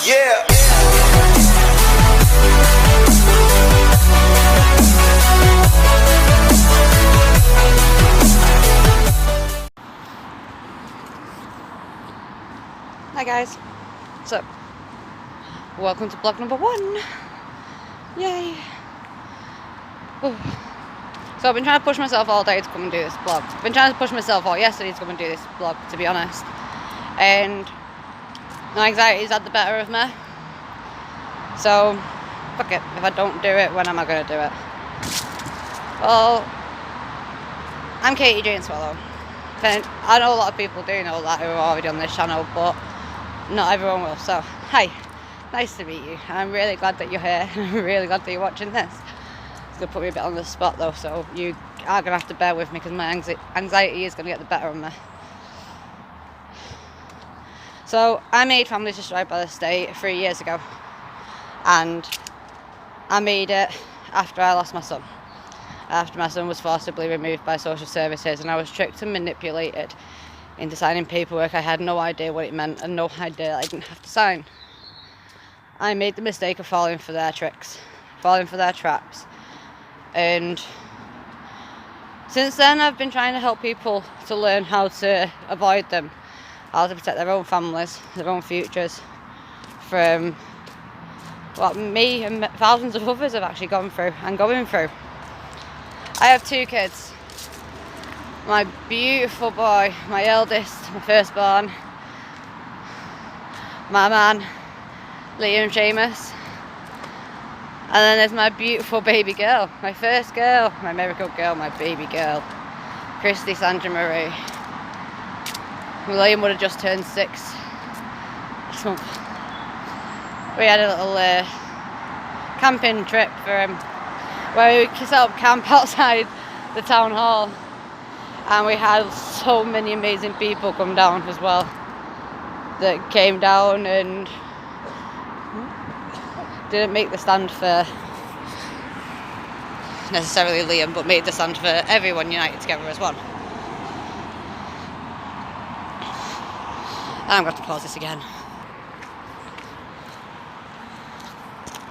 Yeah. Hi guys, so welcome to vlog number 1. Yay. Ooh. So I've been trying to push myself all day to come and do this vlog. I've been trying to push myself all yesterday to come and do this vlog, to be honest, and my anxiety's had the better of me, so fuck it. If I don't do it, when am I going to do it? Well, I'm Katie Jane Swallow. I know a lot of people do know that who are already on this channel, but not everyone will. So, hi, nice to meet you. I'm really glad that you're here. I'm really glad that you're watching this. It's going to put me a bit on the spot though, so you are going to have to bear with me because my anxiety is going to get the better of me. So, I made Families Destroyed by the State 3 years ago, and I made it after I lost my son. After my son was forcibly removed by social services, and I was tricked and manipulated into signing paperwork I had no idea what it meant and no idea that I didn't have to sign. I made the mistake of falling for their tricks, falling for their traps, and since then I've been trying to help people to learn how to avoid them, how to protect their own families, their own futures from what me and thousands of others have actually gone through and going through. I have 2 kids. My beautiful boy, my eldest, my firstborn, my man, Liam Seamus. And then there's my beautiful baby girl, my first girl, my miracle girl, my baby girl, Christy Sandra Marie. Liam would have just turned 6 this month. We had a little camping trip for him, where we set up camp outside the town hall, and we had so many amazing people come down as well that came down and didn't make the stand for necessarily Liam, but made the stand for everyone united together as one. I'm going to pause this again,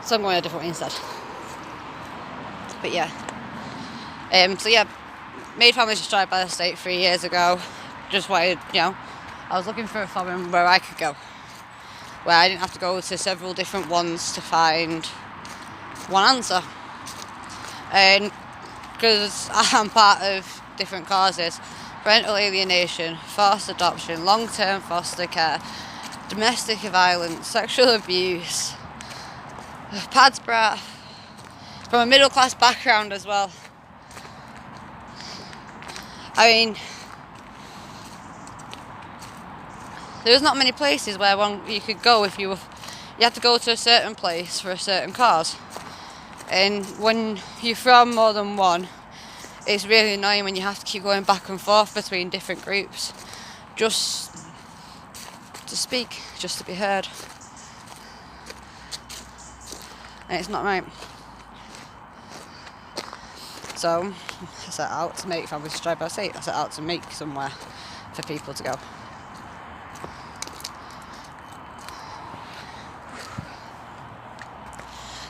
so I'm going a different way instead. But yeah, made Families Destroyed by the State 3 years ago. Just wanted, I was looking for a forum where I could go, where I didn't have to go to several different ones to find one answer. And because I'm part of different causes: parental alienation, forced adoption, long-term foster care, domestic violence, sexual abuse, pad's brat, from a middle class background as well. I mean, there's not many places where you could go if you had to go to a certain place for a certain cause. And when you're from more than one, it's really annoying when you have to keep going back and forth between different groups just to speak, just to be heard. And it's not right. So I set out to make Families Destroyed by the State. I set out to make somewhere for people to go.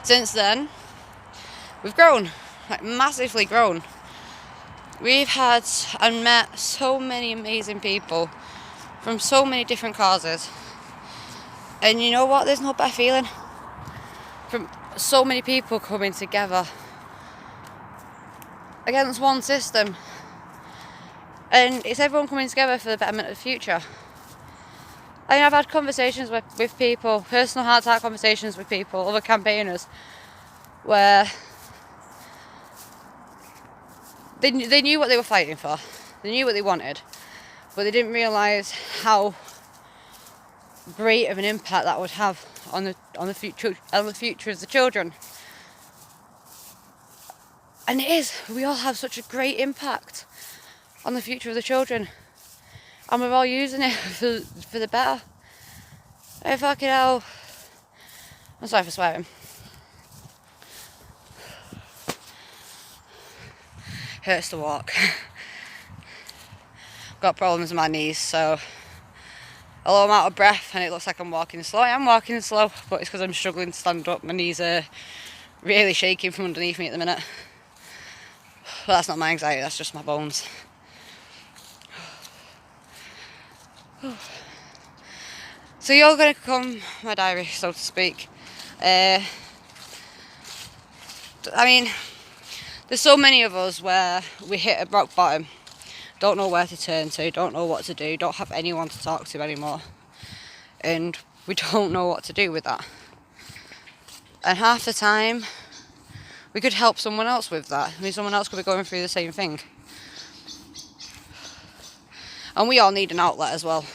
Since then, we've grown, like massively grown. We've had and met so many amazing people from so many different causes. And you know what? There's no better feeling from so many people coming together against one system, and it's everyone coming together for the betterment of the future. I mean, I've had conversations with people, personal heart-to-heart conversations with people, other campaigners, where they knew what they were fighting for, they knew what they wanted, but they didn't realise how great of an impact that would have on the future of the children. And it is. We all have such a great impact on the future of the children, and we're all using it for the better. Oh fucking hell! I'm sorry for swearing. Hurts to walk. Got problems with my knees, so Although I'm out of breath and it looks like I'm walking slow, I am walking slow, but it's because I'm struggling to stand up. My knees are really shaking from underneath me at the minute. But that's not my anxiety, that's just my bones. So you're going to become my diary, so to speak. I mean, there's so many of us where we hit a rock bottom, don't know where to turn to, don't know what to do, don't have anyone to talk to anymore. And we don't know what to do with that. And half the time, we could help someone else with that. I mean, someone else could be going through the same thing. And we all need an outlet as well.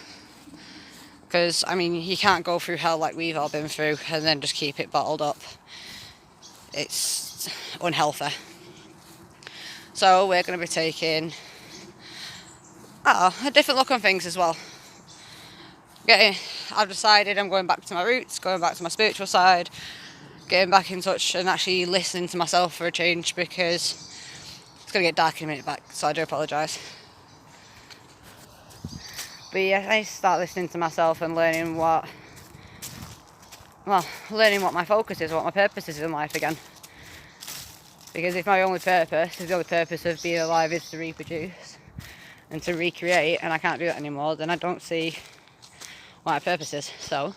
Because, I mean, you can't go through hell like we've all been through and then just keep it bottled up. It's unhealthy. So we're going to be taking a different look on things as well. I've decided I'm going back to my roots, going back to my spiritual side, getting back in touch and actually listening to myself for a change, because it's going to get dark in a minute back, so I do apologise. But yeah, I start listening to myself and learning what my focus is, what my purpose is in life again. Because if my only purpose, if the only purpose of being alive is to reproduce and to recreate, and I can't do that anymore, then I don't see what my purpose is. So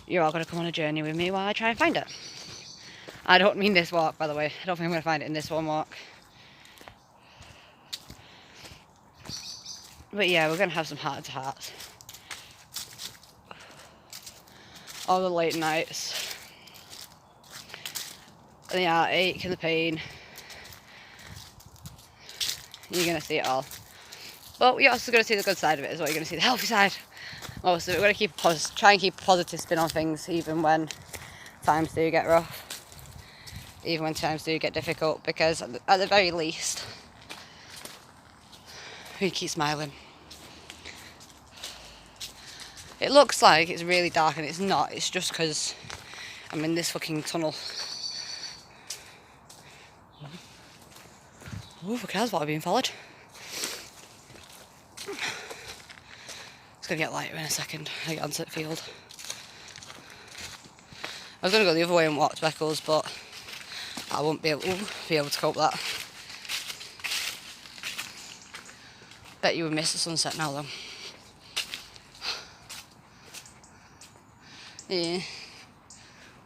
you're all going to come on a journey with me while I try and find it. I don't mean this walk, by the way. I don't think I'm going to find it in this one walk. But yeah, we're going to have some heart-to-hearts. All the late nights. And the heartache and the pain. You're going to see it all. But you're also going to see the good side of it as well. You're going to see the healthy side. Most of it. We're going to try and keep a positive spin on things, even when times do get rough. Even when times do get difficult. Because at the very least, we keep smiling. It looks like it's really dark and it's not. It's just because I'm in this fucking tunnel. Oh, who cares what I'm being followed? It's going to get lighter in a second. I get onto the field. I was going to go the other way and walk to Beckles, but I won't be able to cope with that. Bet you would miss the sunset now though. Yeah,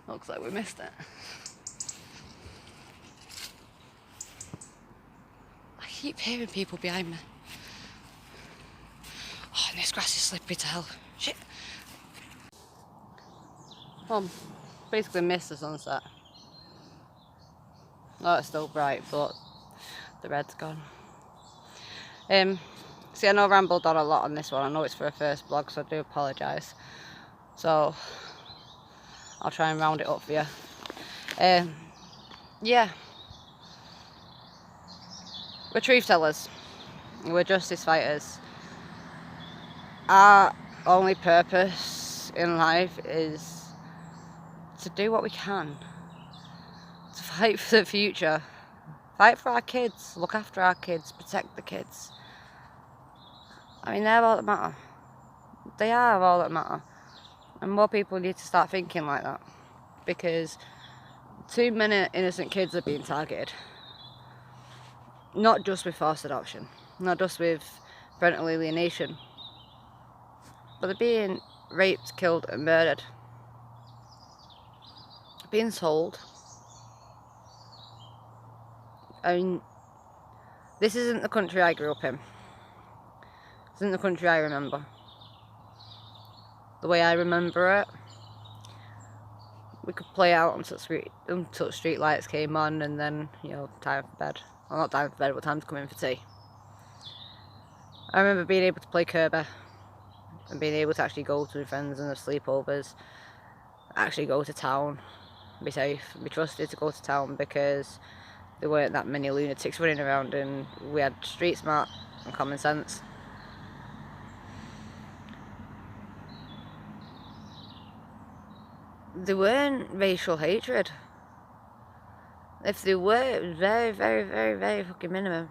looks like we missed it. I keep hearing people behind me. Oh, and this grass is slippery to hell. Shit. Well, basically missed the sunset. Oh, it's still bright, but the red's gone. See, I know I rambled on a lot on this one. I know it's for a first vlog, so I do apologise. So I'll try and round it up for you. Yeah. We're truth tellers. We're justice fighters. Our only purpose in life is to do what we can. To fight for the future. Fight for our kids. Look after our kids. Protect the kids. I mean, they're all that matter. They are all that matter. And more people need to start thinking like that. Because too many innocent kids are being targeted. Not just with forced adoption. Not just with parental alienation. But they're being raped, killed and murdered. Being sold. I mean, this isn't the country I grew up in. This isn't the country I remember. The way I remember it, we could play out until street lights came on, and then, you know, time for bed. Well, not time for bed, but time to come in for tea. I remember being able to play Kirby, and being able to actually go to friends and have sleepovers, actually go to town, be safe, be trusted to go to town, because there weren't that many lunatics running around, and we had street smart and common sense. There weren't racial hatred. If there were, it was very, very, very, very fucking minimum.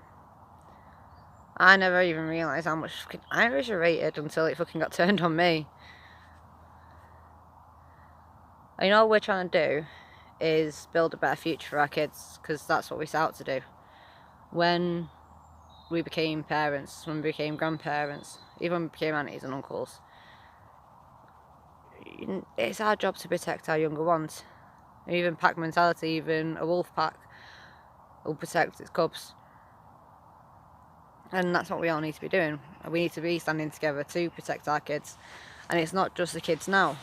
I never even realised how much fucking Irish are rated until it fucking got turned on me. And you know what we're trying to do is build a better future for our kids, because that's what we set out to do. When we became parents, when we became grandparents, even when we became aunties and uncles, it's our job to protect our younger ones. Even pack mentality, even a wolf pack will protect its cubs. And that's what we all need to be doing. We need to be standing together to protect our kids. And it's not just the kids now.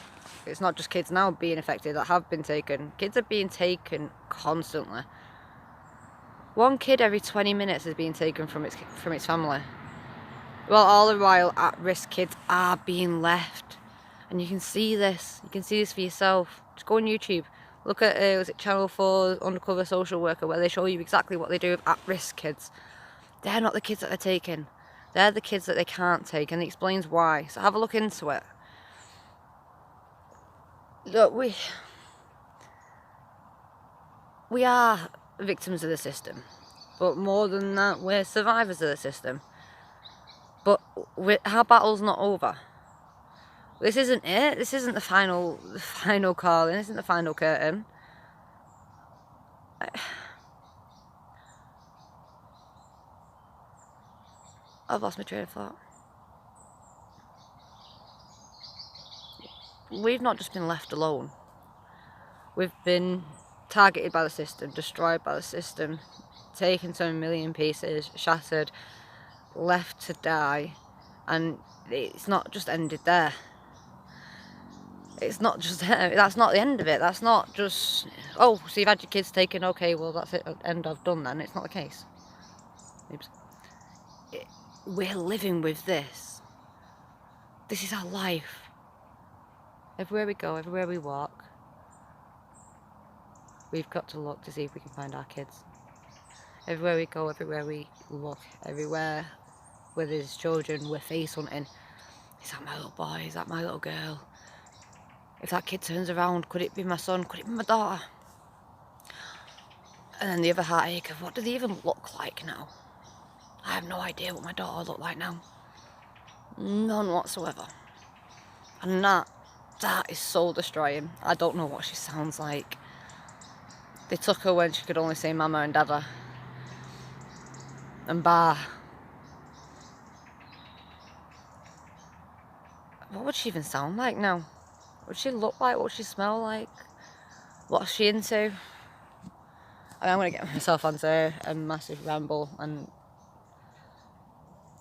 It's not just kids now being affected that have been taken. Kids are being taken constantly. One kid every 20 minutes is being taken from its family. Well, all the while at-risk kids are being left. And you can see this. You can see this for yourself. Just go on YouTube. Look at, was it Channel 4's Undercover Social Worker, where they show you exactly what they do with at-risk kids. They're not the kids that are taken. They're the kids that they can't take, and it explains why. So have a look into it. Look, we are victims of the system. But more than that, we're survivors of the system. But our battle's not over. This isn't it. This isn't the final calling. This isn't the final curtain. I've lost my train of thought. We've not just been left alone. We've been targeted by the system, destroyed by the system, taken to a million pieces, shattered, left to die, and it's not just ended there. It's not just there. That's not the end of it. That's not just, oh, so you've had your kids taken, okay, well that's it, end of, done then. It's not the case. Oops. We're living with this. This is our life. Everywhere we go, everywhere we walk, we've got to look to see if we can find our kids. Everywhere we go, everywhere we look, everywhere where there's children, we're face hunting. Is that my little boy? Is that my little girl? If that kid turns around, could it be my son? Could it be my daughter? And then the other heartache of, what do they even look like now? I have no idea what my daughter looked like now. None whatsoever. And that is soul destroying. I don't know what she sounds like. They took her when she could only say mama and dada. And ba. What would she even sound like now? What would she look like? What would she smell like? What's she into? I'm going to get myself onto a massive ramble, and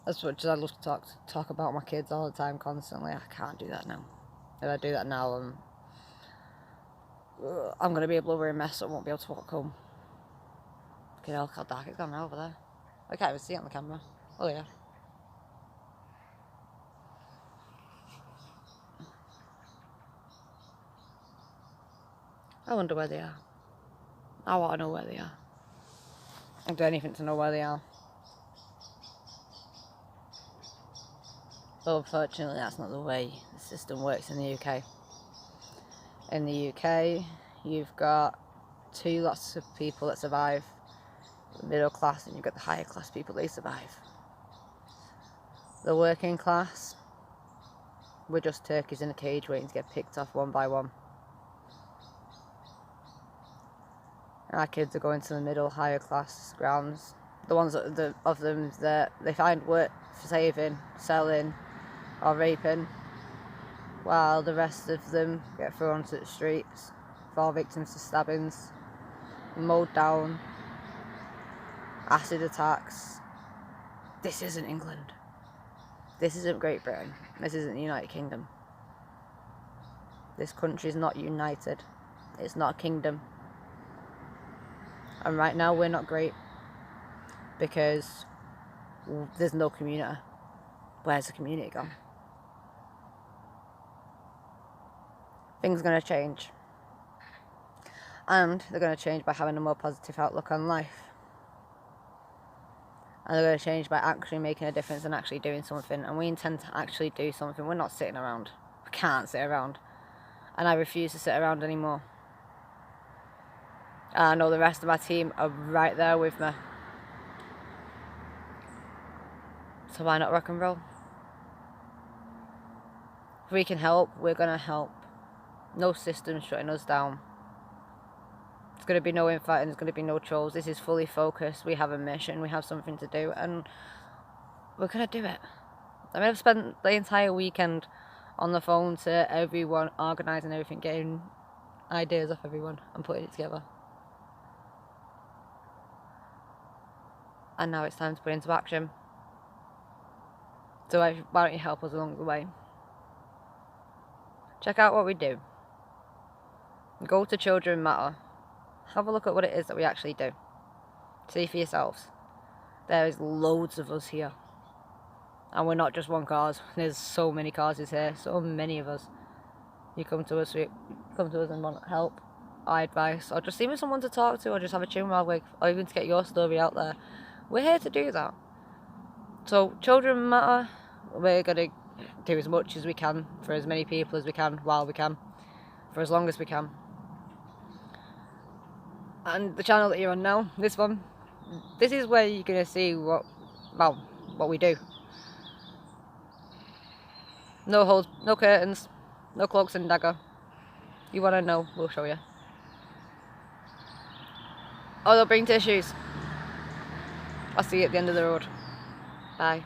as much as I love to talk about my kids all the time, constantly, I can't do that now. If I do that now, I'm going to be a blubbering mess. I won't be able to walk home. Look at how dark it's gone now over there. I can't even see it on the camera. Oh yeah. I wonder where they are. I want to know where they are. I'd do anything to know where they are. But unfortunately, that's not the way the system works in the UK. In the UK, you've got two lots of people that survive. The middle class, and you've got the higher class people, they survive. The working class, we're just turkeys in a cage waiting to get picked off one by one. Our kids are going to the middle, higher class grounds. The ones of them that they find work for saving, selling, or raping, while the rest of them get thrown onto the streets, fall victims to stabbings, mowed down, acid attacks. This isn't England. This isn't Great Britain. This isn't the United Kingdom. This country is not united. It's not a kingdom. And right now we're not great because there's no community. Where's the community gone? Things are going to change. And they're going to change by having a more positive outlook on life. And they're going to change by actually making a difference and actually doing something. And we intend to actually do something. We're not sitting around. We can't sit around. And I refuse to sit around anymore. I know the rest of my team are right there with me. So why not rock and roll? If we can help, we're going to help. No system shutting us down. There's going to be no infighting, there's going to be no trolls. This is fully focused. We have a mission, we have something to do, and we're going to do it. I mean, I've spent the entire weekend on the phone to everyone, organising everything, getting ideas off everyone and putting it together. And now it's time to put it into action. So why don't you help us along the way? Check out what we do. Go to Children Matter. Have a look at what it is that we actually do. See for yourselves. There is loads of us here. And we're not just one cause. There's so many causes here. So many of us. You come to us and want help, or advice, or just even someone to talk to, or just have a chin while with, or even to get your story out there. We're here to do that. So Children Matter. We're going to do as much as we can for as many people as we can, while we can, for as long as we can. And the channel that you're on now, this one, this is where you're going to see what we do. No holds, no curtains, no cloaks and dagger. You want to know, we'll show you. Oh, they'll bring tissues. I'll see you at the end of the road. Bye.